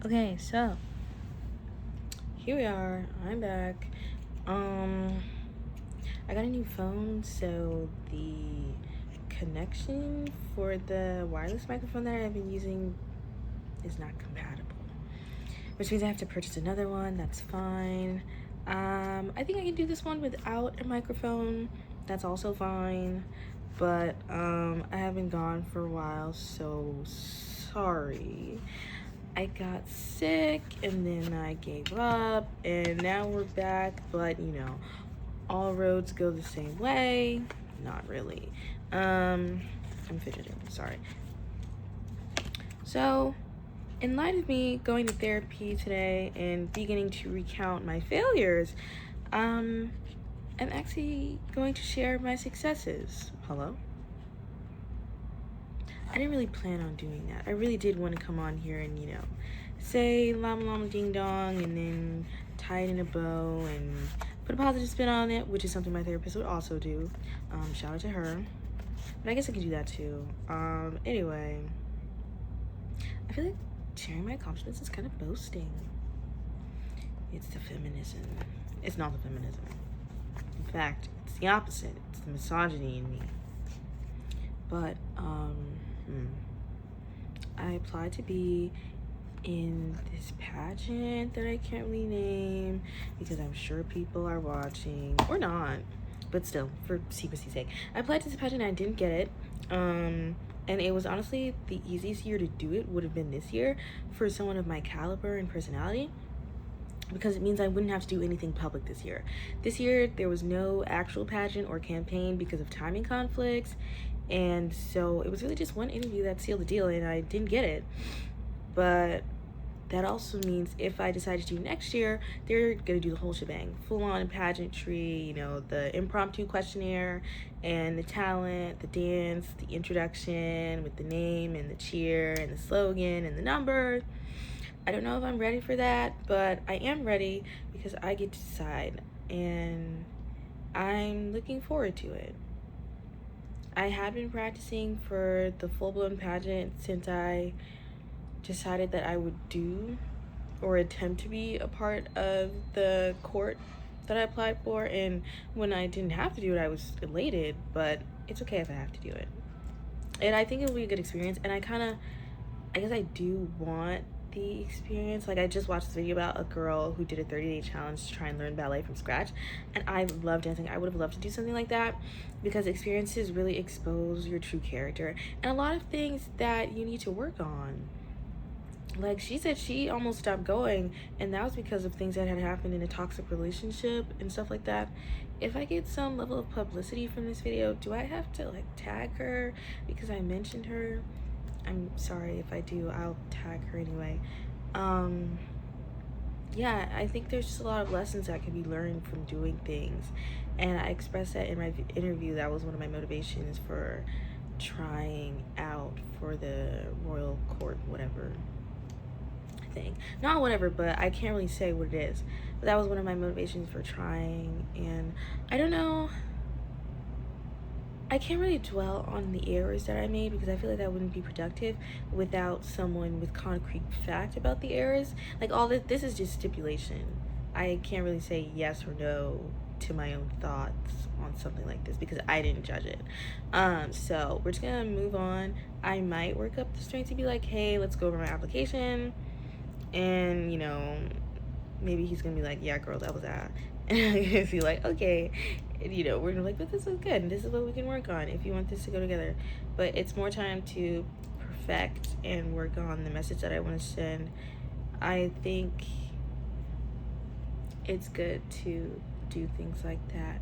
Okay, so here we are. I'm back. I got a new phone, so the connection for the wireless microphone that I've been using is not compatible, which means I have to purchase another one. That's fine. I think I can do this one without a microphone. That's also fine. But I have been gone for a while, so sorry. I got sick and then I gave up and now we're back, but all roads go the same way. Not really. I'm fidgeting, sorry. So in light of me going to therapy today and beginning to recount my failures, I'm actually going to share my successes. Hello? I didn't really plan on doing that. I really did want to come on here and, say llama llama ding dong and then tie it in a bow and put a positive spin on it, which is something my therapist would also do. Shout out to her. But I guess I could do that too. Anyway, I feel like sharing my accomplishments is kind of boasting. It's the feminism. It's not the feminism. In fact, it's the opposite. It's the misogyny in me. But, I applied to be in this pageant that I can't really name because I'm sure people are watching, or not, but still, for secrecy's sake. I applied to this pageant and I didn't get it. And it was honestly the easiest year to do it would have been this year for someone of my caliber and personality, because it means I wouldn't have to do anything public this year. This year, there was no actual pageant or campaign because of timing conflicts, and so it was really just one interview that sealed the deal, and I didn't get it. But that also means if I decide to do next year, they're gonna do the whole shebang. Full-on pageantry, the impromptu questionnaire, and the talent, the dance, the introduction with the name, and the cheer, and the slogan, and the number. I don't know if I'm ready for that, but I am ready because I get to decide, and I'm looking forward to it. I had been practicing for the full-blown pageant since I decided that I would do or attempt to be a part of the court that I applied for, and when I didn't have to do it, I was elated, but it's okay if I have to do it. And I think it will be a good experience, and I guess I do want the experience. Like, I just watched this video about a girl who did a 30-day challenge to try and learn ballet from scratch, and I love dancing. I would have loved to do something like that because experiences really expose your true character and a lot of things that you need to work on. Like, she said she almost stopped going, and that was because of things that had happened in a toxic relationship and stuff like that. If I get some level of publicity from this video, do I have to tag her because I mentioned her? I'm sorry if I do. I'll tag her anyway. Yeah, I think there's just a lot of lessons that can be learned from doing things, and I expressed that in my interview. That was one of my motivations for trying out for the royal court, whatever thing. Not whatever, but I can't really say what it is. But that was one of my motivations for trying, and I don't know. I can't really dwell on the errors that I made because I feel like that wouldn't be productive without someone with concrete fact about the errors. Like, all this is just stipulation. I can't really say yes or no to my own thoughts on something like this because I didn't judge it. So we're just gonna move on. I might work up the strength to be like, hey, let's go over my application, and maybe he's gonna be like, yeah girl, that was that. And I'm gonna be like, okay. And, we're gonna be like, but this is good and this is what we can work on if you want this to go together. But it's more time to perfect and work on the message that I want to send. I think it's good to do things like that.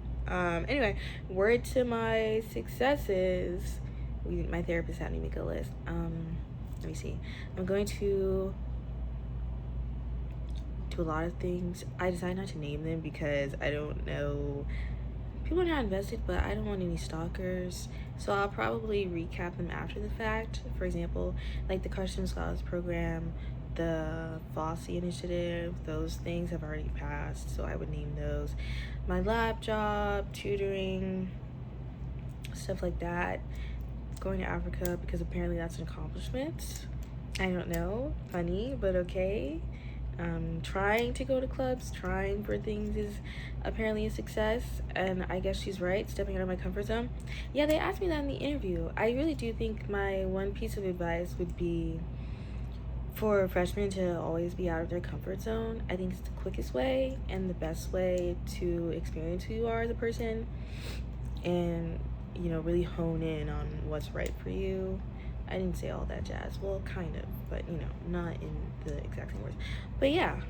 Anyway, word to my successes. My therapist had me make a list. Let me see. I'm going to do a lot of things. I decided not to name them because I don't know. People are not invested, but I don't want any stalkers. So I'll probably recap them after the fact. For example, like the Christian Scholars Program, the FOSSI initiative, those things have already passed, so I would name those. My lab job, tutoring, stuff like that. Going to Africa because apparently that's an accomplishment. I don't know, funny, but okay. Trying to go to clubs, trying for things is apparently a success, and I guess she's right, stepping out of my comfort zone. Yeah, they asked me that in the interview. I really do think my one piece of advice would be for freshmen to always be out of their comfort zone. I think it's the quickest way and the best way to experience who you are as a person and, you know, really hone in on what's right for you. I didn't say all that jazz. Well, kind of, but, you know, not in the exact same words. But yeah.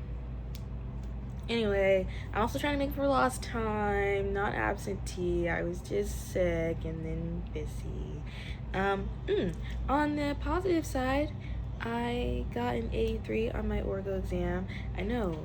Anyway, I'm also trying to make for lost time, not absentee. I was just sick and then busy. On the positive side, I got an 83 on my orgo exam. I know,